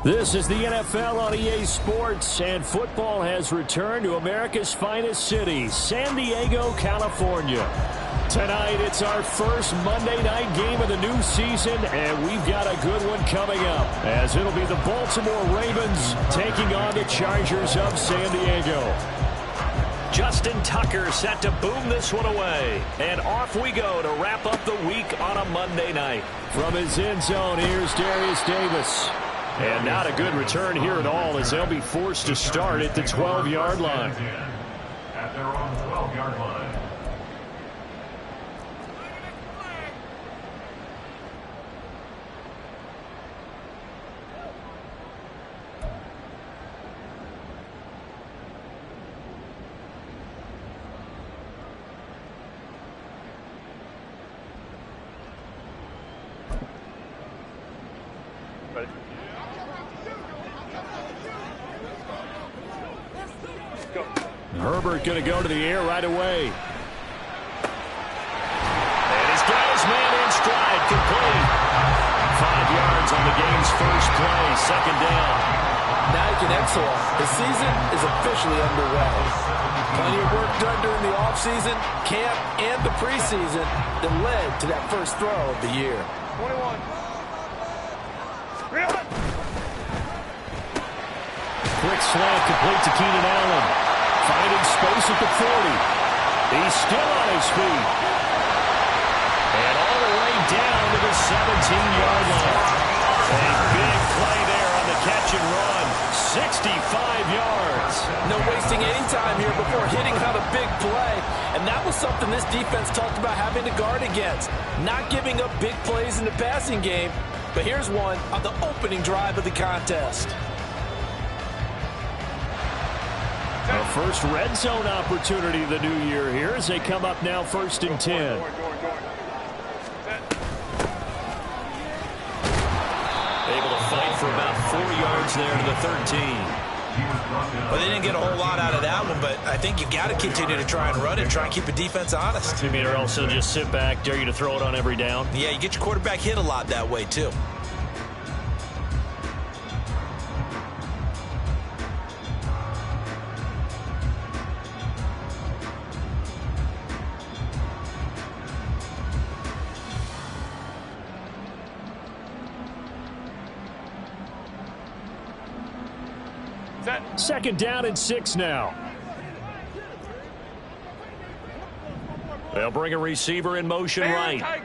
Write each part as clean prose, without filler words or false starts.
This is the NFL on EA Sports, and football has returned to America's finest city, San Diego, California. Tonight, it's our first Monday night game of the new season, and we've got a good one coming up, as it'll be the Baltimore Ravens taking on the Chargers of San Diego. Justin Tucker set to boom this one away, and off we go to wrap up the week on a Monday night. From his end zone, here's Darius Davis. And not a good return here at all, as they'll be forced to start at the 12-yard line. At their own 12-yard line. Herbert going to go to the air right away. And he's got his man in stride, complete. 5 yards on the game's first play, second down. Now you can exhale. The season is officially underway. Plenty of work done during the offseason, camp, and the preseason that led to that first throw of the year. 21. Quick slant complete to Keenan Allen. Finding space at the 40. He's still on his feet. And all the way down to the 17-yard line. A big play there on the catch and run. 65 yards. No wasting any time here before hitting on a big play. And that was something this defense talked about having to guard against. Not giving up big plays in the passing game. But here's one on the opening drive of the contest. A first red zone opportunity of the new year here as they come up now 1st and 10. Able to fight for about 4 yards there to the 13. Well, they didn't get a whole lot out of that one, but I think you got to continue to try and run it, try and keep the defense honest. You mean or also just sit back, dare you to throw it on every down? Yeah, you get your quarterback hit a lot that way, too. Second down and 6 now. They'll bring a receiver in motion right.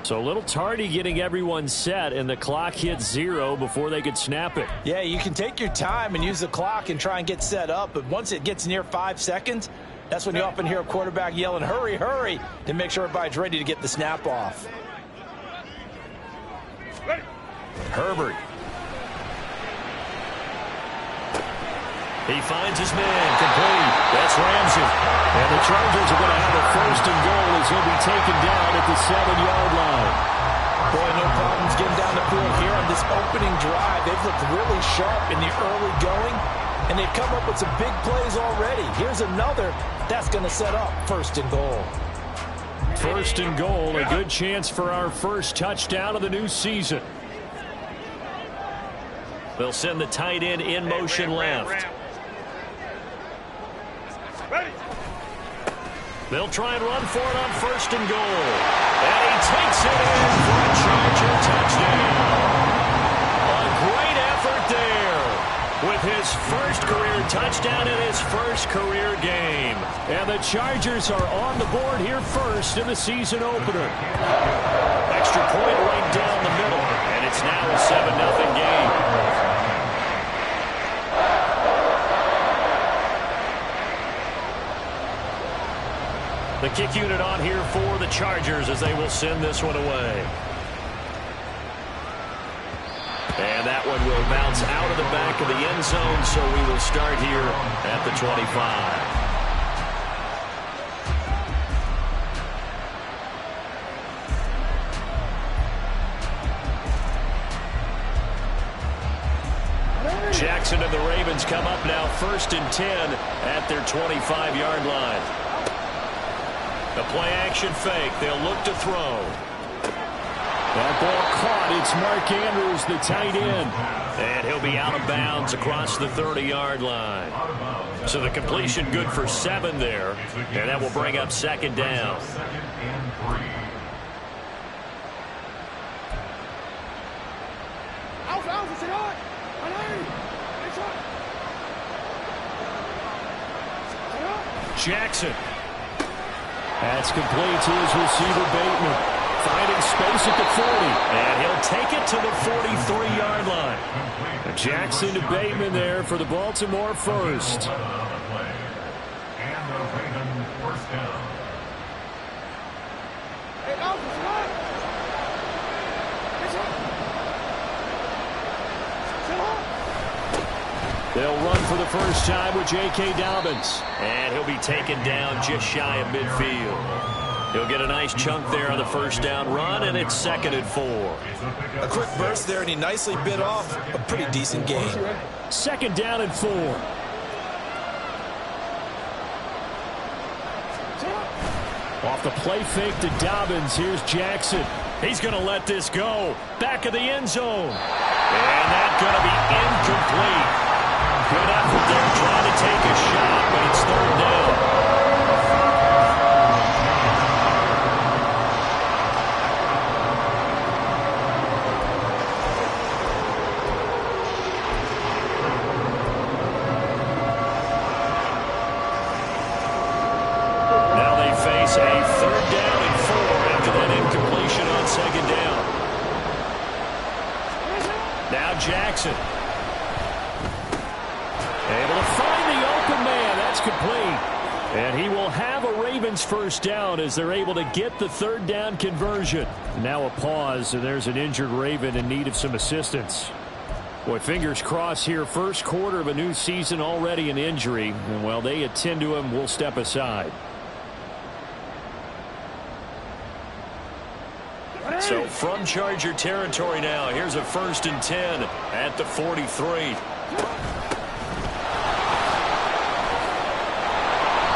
So a little tardy getting everyone set, and the clock hit 0 before they could snap it. Yeah, you can take your time and use the clock and try and get set up, but once it gets near 5 seconds, that's when you often hear a quarterback yelling, hurry, hurry, to make sure everybody's ready to get the snap off. Herbert. He finds his man, complete. That's Ramsey. And the Chargers are going to have a 1st and goal as he'll be taken down at the 7-yard line. Boy, no problems getting down the field here on this opening drive. They've looked really sharp in the early going, and they've come up with some big plays already. Here's another that's going to set up 1st and goal. 1st and goal, a good chance for our first touchdown of the new season. They'll send the tight end in motion left. They'll try and run for it on 1st and goal. And he takes it in for a Charger touchdown. A great effort there with his first career touchdown in his first career game. And the Chargers are on the board here first in the season opener. Extra point right down the middle. And it's now a 7-0 game. The kick unit on here for the Chargers as they will send this one away. And that one will bounce out of the back of the end zone, so we will start here at the 25. Jackson and the Ravens come up now 1st and 10 at their 25-yard line. The play-action fake. They'll look to throw. That ball caught. It's Mark Andrews, the tight end. And he'll be out of bounds across the 30-yard line. So the completion good for 7 there. And that will bring up 2nd down. Jackson. That's complete to his receiver, Bateman. Finding space at the 40. And he'll take it to the 43-yard line. Jackson to Bateman there for the Baltimore first. They'll run for the first time with J.K. Dobbins. And he'll be taken down just shy of midfield. He'll get a nice chunk there on the first down run, and it's 2nd and 4. A quick burst there, and he nicely bit off a pretty decent gain. 2nd down and 4. Off the play fake to Dobbins. Here's Jackson. He's going to let this go. Back of the end zone. And that's going to be incomplete. Good effort there trying to take a shot, but it's third down. A third down and 4 after that incompletion on second down. Now Jackson. Able to find the open man. That's complete. And he will have a Ravens first down as they're able to get the third down conversion. Now a pause, and there's an injured Raven in need of some assistance. Boy, fingers crossed here. First quarter of a new season, already an injury. And while they attend to him, we'll step aside. So from Charger territory now, here's a 1st and 10 at the 43.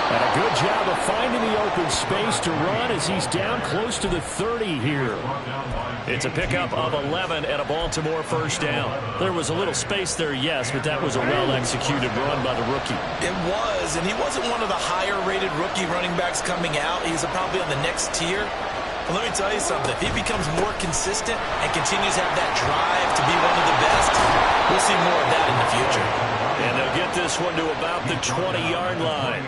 And a good job of finding the open space to run as he's down close to the 30 here. It's a pickup of 11 and a Baltimore first down. There was a little space there, yes, but that was a well-executed run by the rookie. It was, and he wasn't one of the higher-rated rookie running backs coming out. He's probably on the next tier. Let me tell you something. If he becomes more consistent and continues to have that drive to be one of the best, we'll see more of that in the future. And they'll get this one to about the 20-yard line.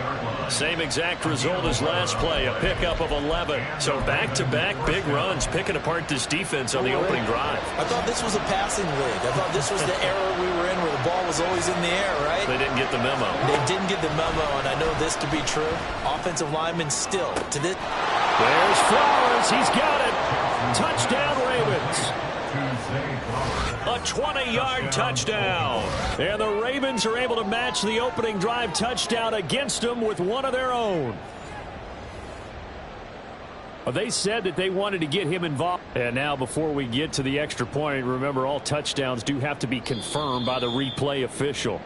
Same exact result as last play, a pickup of 11. So back-to-back big runs, picking apart this defense on the opening drive. I thought this was a passing league. I thought this was the era we were in where the ball was always in the air, right? They didn't get the memo. They didn't get the memo, and I know this to be true. Offensive linemen still to this. There's Flowers. He's got it. Touchdown, Ravens. A 20-yard touchdown. And the Ravens are able to match the opening drive touchdown against them with one of their own. They said that they wanted to get him involved. And now before we get to the extra point, remember all touchdowns do have to be confirmed by the replay official.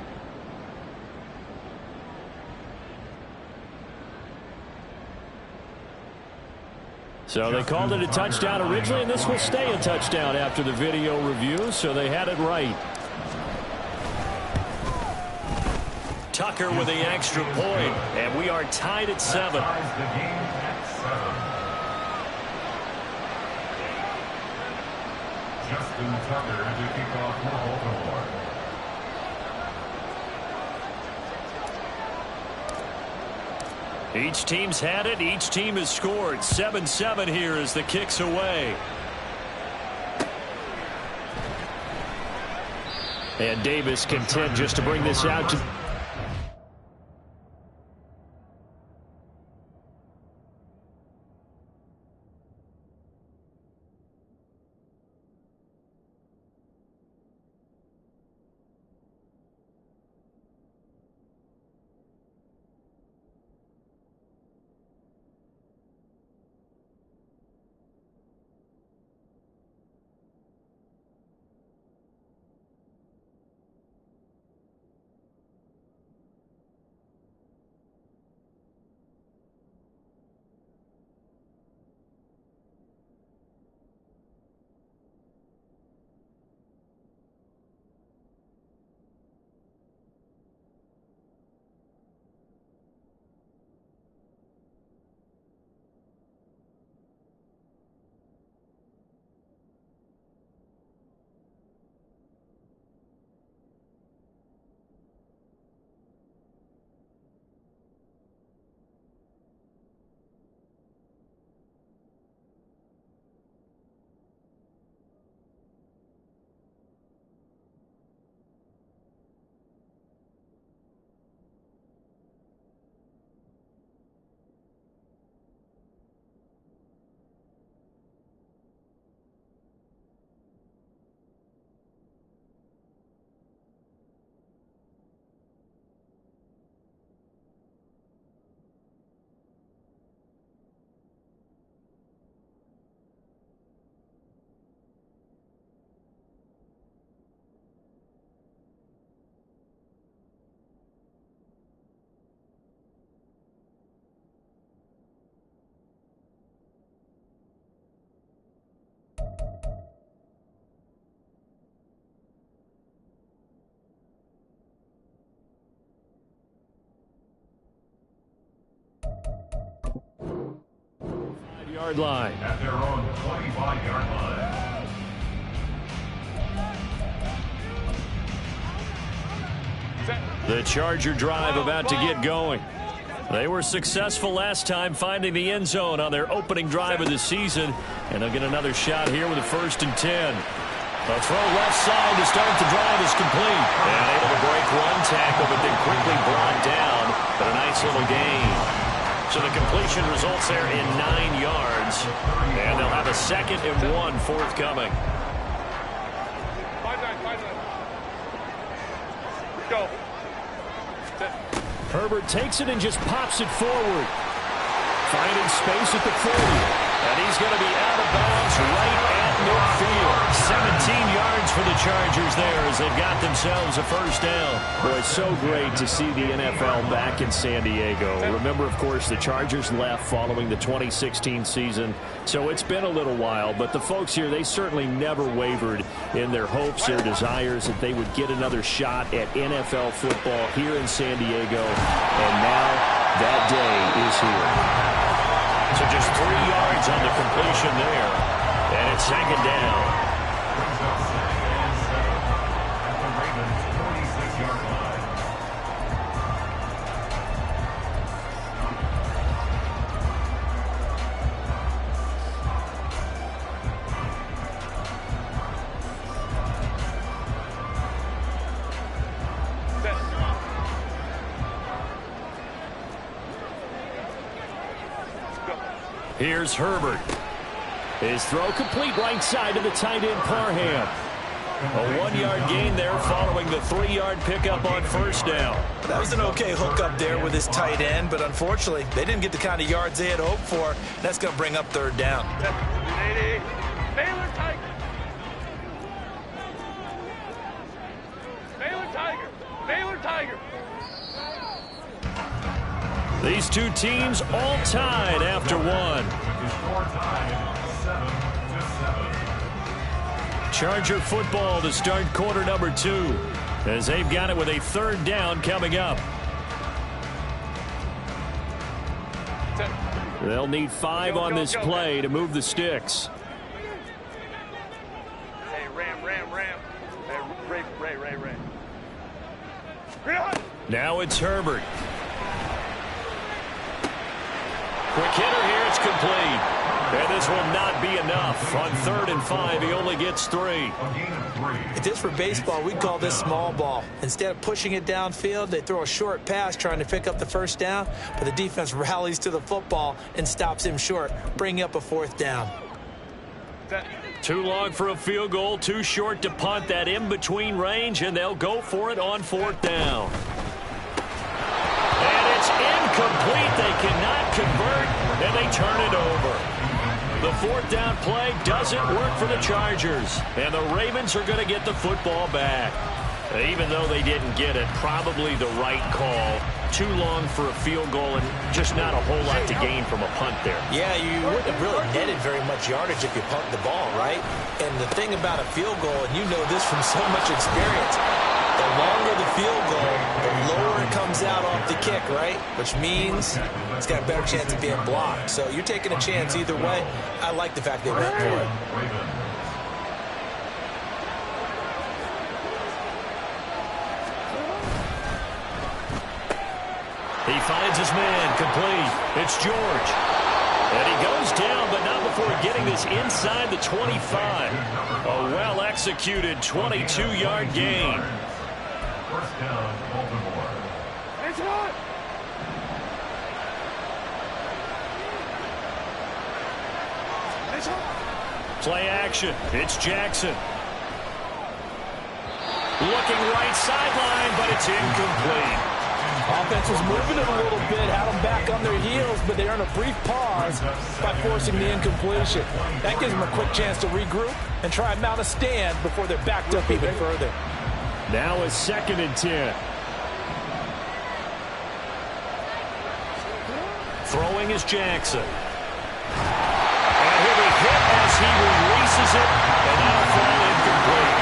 So they called it a touchdown originally, and this will stay a touchdown after the video review, so they had it right. Tucker with the extra point, and we are tied at 7. Justin Tucker to kick off for Baltimore. Each team's had it. Each team has scored. 7-7 here as the kick's away. And Davis content just to bring this out to... Yard line. At their own 25-yard line. The Charger drive about to get going. They were successful last time finding the end zone on their opening drive of the season, and they'll get another shot here with a 1st and 10. The throw left side to start the drive is complete. And able to break one tackle, but then quickly brought down. But a nice little gain. So the completion results there in 9 yards. And they'll have a 2nd and 1 forthcoming. Go. Herbert takes it and just pops it forward. Finding space at the 40. And he's going to be out of bounds right at midfield. 17 yards for the Chargers there as they've got themselves a 1st down. Boy, it's so great to see the NFL back in San Diego. Remember, of course, the Chargers left following the 2016 season, so it's been a little while. But the folks here, they certainly never wavered in their hopes, their desires that they would get another shot at NFL football here in San Diego. And now that day is here. So just 3 yards on the completion there. And it's 2nd down. At the Ravens' 46-yard line. Here's Herbert. His throw complete right side to the tight end Parham. A 1-yard gain there following the 3-yard pickup on 1st down. That was an okay hookup there with his tight end, but unfortunately, they didn't get the kind of yards they had hoped for. That's going to bring up 3rd down. Baylor Tiger. Baylor Tiger. Baylor Tiger. These two teams all tied after one. Charger football to start quarter number 2 as they've got it with a 3rd down coming up. They'll need 5 on this play to move the sticks. Hey, Ram. Hey, Ray. Now it's Herbert. Quick hitter here, it's complete. And this will not be enough. On 3rd and 5, he only gets 3. If this were baseball, we'd call this small ball. Instead of pushing it downfield, they throw a short pass trying to pick up the 1st down, but the defense rallies to the football and stops him short, bringing up a 4th down. Too long for a field goal, too short to punt that in-between range, and they'll go for it on 4th down. And it's incomplete. They cannot convert, and they turn it over. The 4th down play doesn't work for the Chargers, and the Ravens are going to get the football back. Even though they didn't get it, probably the right call. Too long for a field goal and just not a whole lot to gain from a punt there. Yeah, you wouldn't have really netted very much yardage if you punt the ball, right? And the thing about a field goal, and you know this from so much experience, the longer the field goal, the lower it comes out off the kick, right? Which means it's got a better chance of being blocked. So you're taking a chance either way. I like the fact they went for it. He finds his man, complete. It's George. And he goes down, but not before getting this inside the 25. A well-executed 22-yard gain. 1st down, Baltimore. It's hot. Play action. It's Jackson. Looking right sideline, but it's incomplete. Offense was moving it a little bit, had them back on their heels, but they earned a brief pause by forcing the incompletion. That gives them a quick chance to regroup and try and mount a stand before they're backed up even further. Now a 2nd and 10. Throwing is Jackson. And he'll be hit as he releases it, and that'll fall incomplete.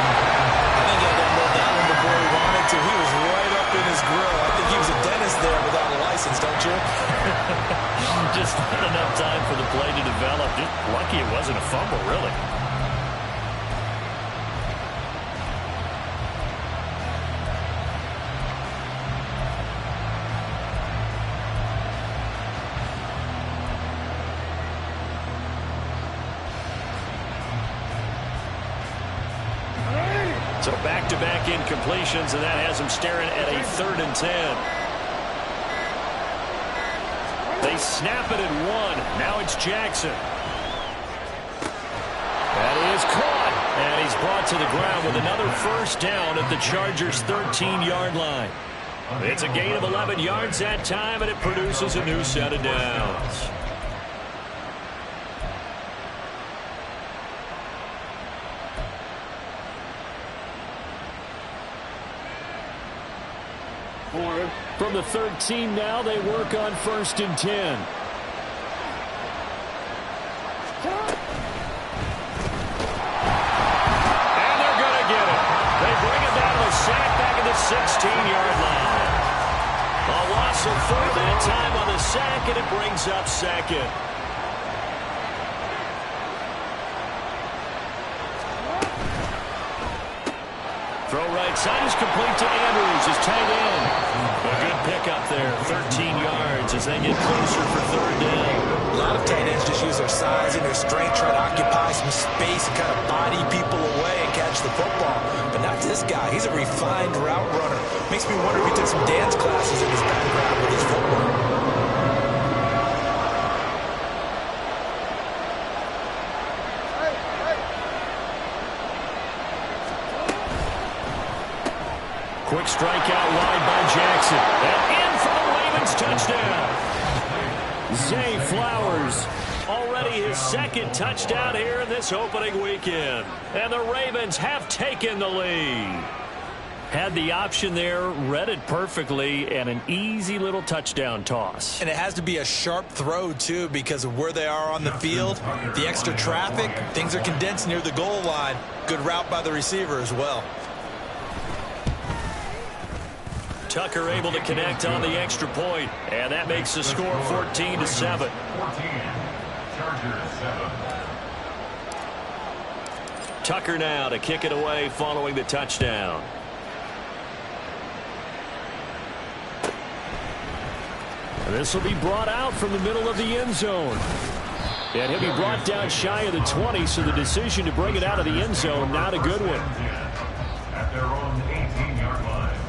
I think he had that little down one before he wanted to. He was right up in his grill. I think he was a dentist there without a license. lessons, don't you? Just not enough time for the play to develop. Just lucky it wasn't a fumble, really. So back-to-back incompletions, and that has them staring at a 3rd and 10. They snap it at 1. Now it's Jackson. That is caught. And he's brought to the ground with another first down at the Chargers' 13-yard line. It's a gain of 11 yards that time, and it produces a new set of downs. From the 13 now, they work on 1st and 10. And they're going to get it. They bring it down to a sack back at the 16-yard line. A loss of 4 that time on the sack, and it brings up 2nd. Throw right side is complete to Andrews, his tight end. A good pickup there, 13 yards as they get closer for 3rd down. A lot of tight ends just use their size and their strength, try to occupy some space and kind of body people away and catch the football. But not this guy. He's a refined route runner. Makes me wonder if he took some dance classes in his background with his footwork. Quick strike out wide by Jackson. And in for the Ravens touchdown. Zay Flowers, already his 2nd touchdown here in this opening weekend. And the Ravens have taken the lead. Had the option there, read it perfectly, and an easy little touchdown toss. And it has to be a sharp throw, too, because of where they are on the field. The extra traffic, things are condensed near the goal line. Good route by the receiver as well. Tucker able to connect on the extra point, and that makes the score 14-7. 14, Chargers 7. Tucker now to kick it away following the touchdown. This will be brought out from the middle of the end zone. And he'll be brought down shy of the 20, so the decision to bring it out of the end zone, not a good one. At their own 18-yard line.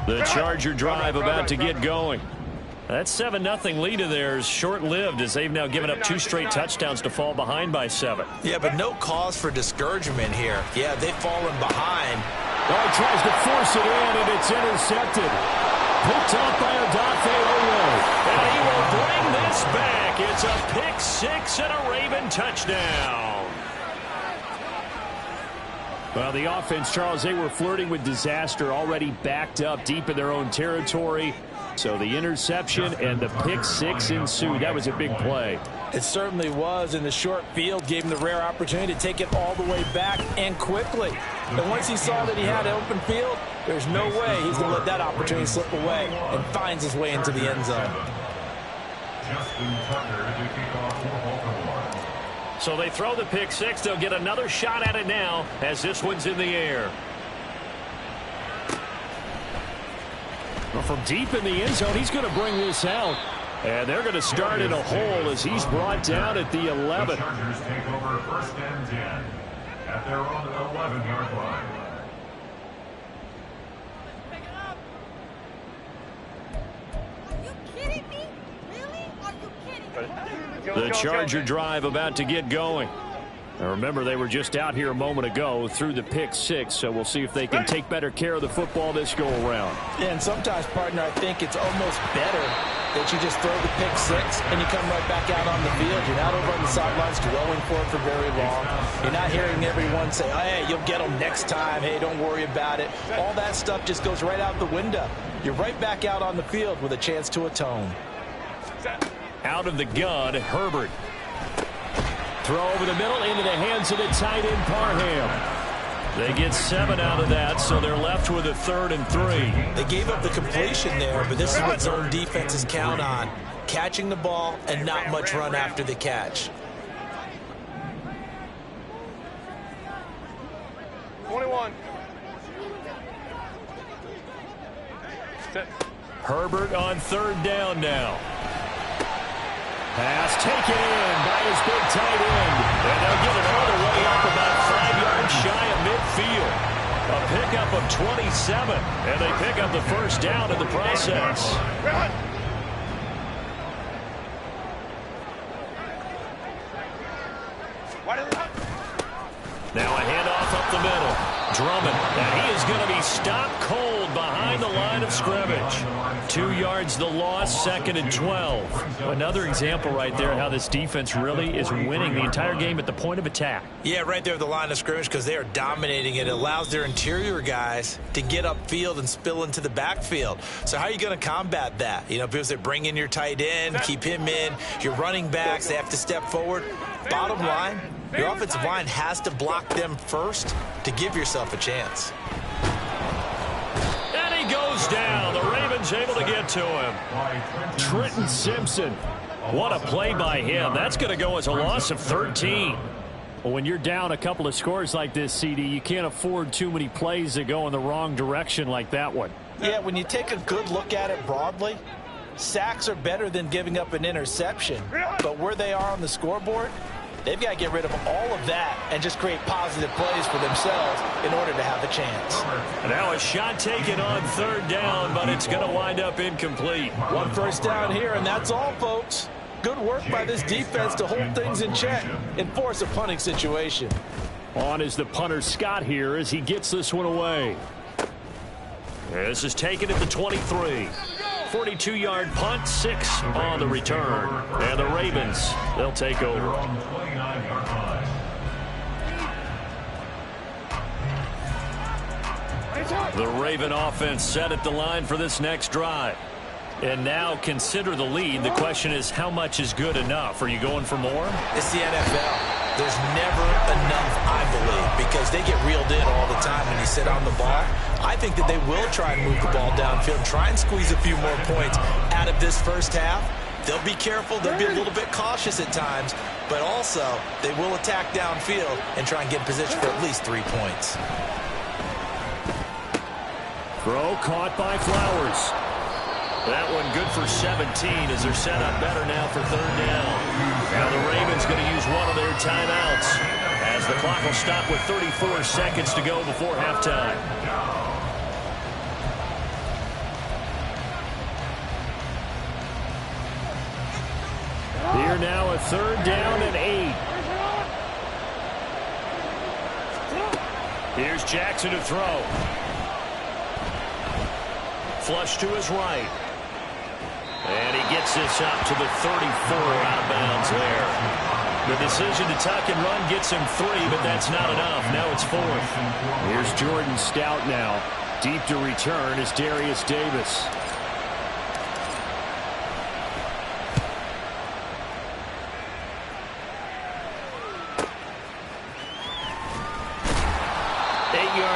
The Charger drive about to get going. That 7-0 lead of theirs short-lived as they've now given up 2 straight touchdowns to fall behind by 7. Yeah, but no cause for discouragement here. Yeah, they've fallen behind. Oh, he tries to force it in, and it's intercepted. Picked off by Odafe Oweh. And he will bring this back. It's a pick 6 and a Raven touchdown. Well, the offense, Charles, they were flirting with disaster, already backed up deep in their own territory. So the interception and the pick 6 ensued. That was a big play. It certainly was, and the short field gave him the rare opportunity to take it all the way back and quickly. And once he saw that he had an open field, there's no way he's going to let that opportunity slip away, and finds his way into the end zone. Justin Tucker to kick off for Baltimore. So they throw the pick 6. They'll get another shot at it now as this one's in the air. Well, from deep in the end zone, he's going to bring this out. And they're going to start in a hole as he's brought down at the 11. The Chargers take over 1st and 10 at their own 11-yard line. Are you kidding me? Really? Are you kidding me? The Charger drive about to get going. Now remember, they were just out here a moment ago through the pick 6, so we'll see if they can take better care of the football this go-around. Yeah, and sometimes, partner, I think it's almost better that you just throw the pick 6 and you come right back out on the field. You're not over on the sidelines dwelling for it for very long. You're not hearing everyone say, oh, hey, you'll get them next time. Hey, don't worry about it. All that stuff just goes right out the window. You're right back out on the field with a chance to atone. Out of the gun, Herbert. Throw over the middle into the hands of the tight end, Parham. They get 7 out of that, so they're left with a 3rd and 3. They gave up the completion there, but this is what zone defenses count on. Catching the ball and not much run after the catch. 21. Set. Herbert on 3rd down now. Pass taken in by his big tight end. And they'll get it all the way up about 5 yards shy of midfield. A pickup of 27. And they pick up the 1st down in the process. Now a handoff up the middle. Drummond, and he is going to be stopped cold behind the line of scrimmage. 2 yards the loss, 2nd and 12. Another example right there how this defense really is winning the entire game at the point of attack. Yeah, right there at the line of scrimmage because they are dominating it. It allows their interior guys to get upfield and spill into the backfield. So how are you going to combat that? You know, because they bring in your tight end, keep him in. Your running backs, they have to step forward. Bottom line, your offensive line has to block them first to give yourself a chance. And he goes down. The Ravens able to get to him. Trenton Simpson. What a play by him. That's going to go as a loss of 13. Well, when you're down a couple of scores like this, CD, you can't afford too many plays that go in the wrong direction like that one. Yeah, when you take a good look at it broadly, sacks are better than giving up an interception. But where they are on the scoreboard, they've got to get rid of all of that and just create positive plays for themselves in order to have a chance. Now a shot taken on 3rd down, but it's going to wind up incomplete. 1 first down here, and that's all, folks. Good work by this defense to hold things in check and force a punting situation. On is the punter Scott here as he gets this one away. This is taken at the 23. 42-yard punt, 6 on the return. And the Ravens, they'll take over. The Raven offense set at the line for this next drive. And now consider the lead. The question is, how much is good enough? Are you going for more? It's the NFL. There's never enough, I believe, because they get reeled in all the time when you sit on the ball. I think that they will try and move the ball downfield, try and squeeze a few more points out of this first half. They'll be careful. They'll be a little bit cautious at times, but also they will attack downfield and try and get in position for at least 3 points. Throw caught by Flowers. That one good for 17 as they're set up better now for 3rd down. Now the Ravens going to use one of their timeouts as the clock will stop with 34 seconds to go before halftime. Here now a 3rd down and 8. Here's Jackson to throw. Flush to his right. And he gets this up to the 34 out of bounds there. The decision to tuck and run gets him 3, but that's not enough. Now it's 4th. Here's Jordan Stout now. Deep to return is Darius Davis.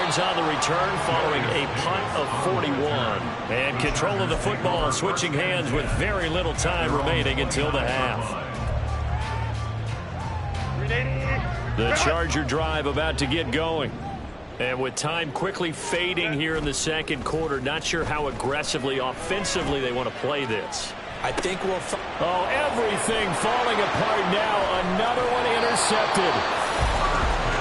On the return following a punt of 41. And control of the football switching hands with very little time remaining until the half. The Charger drive about to get going. And with time quickly fading here in the 2nd quarter, not sure how aggressively, offensively they want to play this. I think we'll... everything falling apart now. Another one intercepted.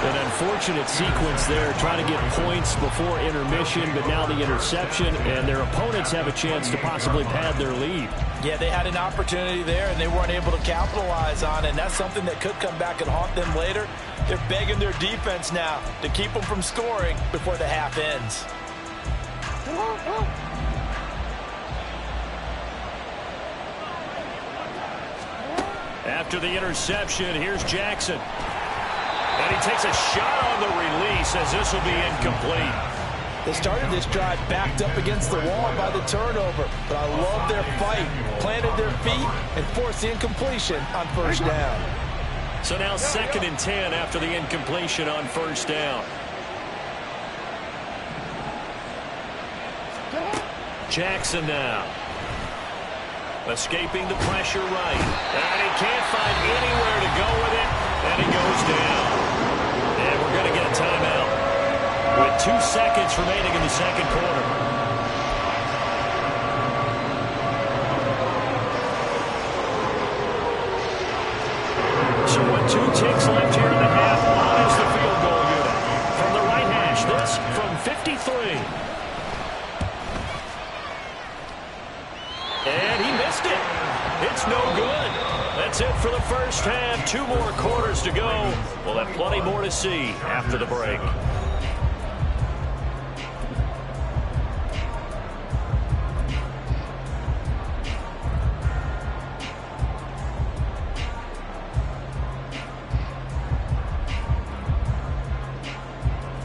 An unfortunate sequence there, trying to get points before intermission, but now the interception, and their opponents have a chance to possibly pad their lead. Yeah, they had an opportunity there, and they weren't able to capitalize on it, and that's something that could come back and haunt them later. They're begging their defense now to keep them from scoring before the half ends. After the interception, here's Jackson. And he takes a shot on the release as this will be incomplete. They started this drive backed up against the wall by the turnover, but I love their fight, planted their feet, and forced the incompletion on 1st down. So now 2nd and 10 after the incompletion on 1st down. Jackson now. Escaping the pressure right. And he can't find anywhere to go with it. And he goes down. And we're going to get a timeout with 2 seconds remaining in the second quarter. So with 2 ticks left here in the half, on is the field goal unit. From the right hash, this from 53. And he missed it. It's no good. That's it for the first half. 2 more quarters to go. We'll have plenty more to see after the break.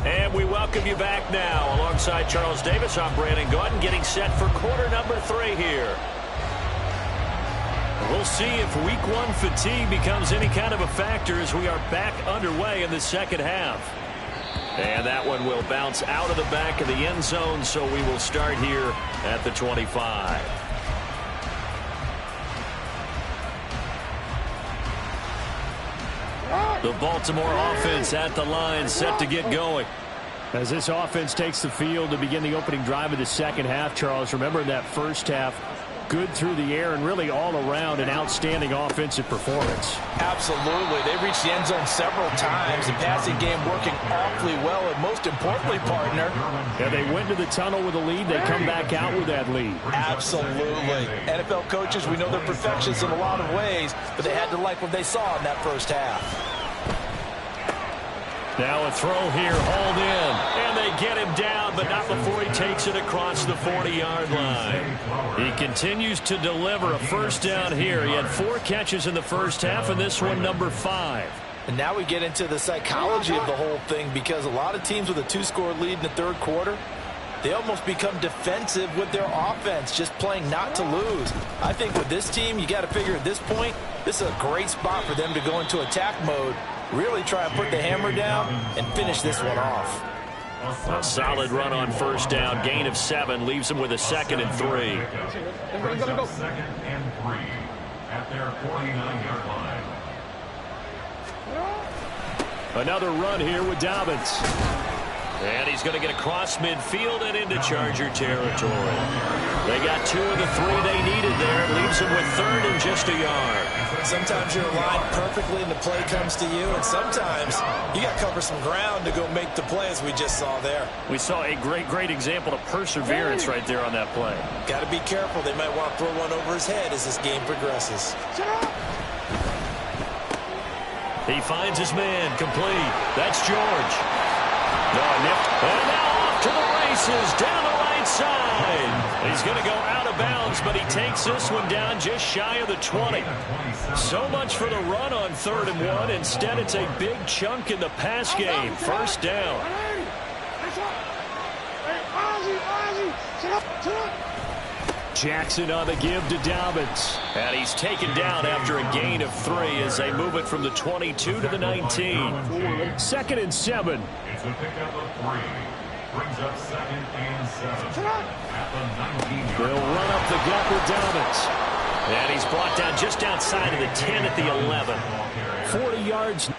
And we welcome you back now. Alongside Charles Davis, I'm Brandon Gordon, getting set for quarter number 3 here. We'll see if week 1 fatigue becomes any kind of a factor as we are back underway in the second half. And that one will bounce out of the back of the end zone, so we will start here at the 25. The Baltimore offense at the line, set to get going. As this offense takes the field to begin the opening drive of the second half, Charles, remember in that first half, good through the air and really all around an outstanding offensive performance. Absolutely. They reached the end zone several times. The passing game working awfully well, and most importantly, partner. Yeah, they went to the tunnel with a lead. They come back out with that lead. Absolutely. NFL coaches, we know they're perfectionists in a lot of ways, but they had to like what they saw in that first half. Now a throw here, hauled in, and they get him down, but not before he takes it across the 40-yard line. He continues to deliver a first down here. He had 4 catches in the first half, and this one number 5. And now we get into the psychology of the whole thing, because a lot of teams with a 2-score lead in the third quarter, they almost become defensive with their offense, just playing not to lose. I think with this team, you got to figure at this point, this is a great spot for them to go into attack mode, really try and put the hammer down and finish this one off. A solid run on first down, gain of 7, leaves them with a 2nd and 3. Brings up 2nd and 3 at their 49-yard line. Another run here with Dobbins. And he's going to get across midfield and into Charger territory. They got 2 of the 3 they needed there. It leaves them with 3rd and just a yard. Sometimes you're aligned perfectly and the play comes to you, and sometimes you got to cover some ground to go make the play, as we just saw there. We saw a great example of perseverance right there on that play. Got to be careful. They might want to throw one over his head as this game progresses. He finds his man, complete. That's George. And now off to the races, down the right side. He's going to go out of bounds, but he takes this one down just shy of the 20. So much for the run on 3rd and 1. Instead, it's a big chunk in the pass game. First down. Jackson on the give to Dobbins. And he's taken down after a gain of 3 as they move it from the 22 to the 19. 2nd and 7. It's a pickup of 3. Brings up 2nd and 7 at the 19-yard line. They'll run up the gut with Dobbins. And he's brought down just outside of the 10 at the 11. 40 yards.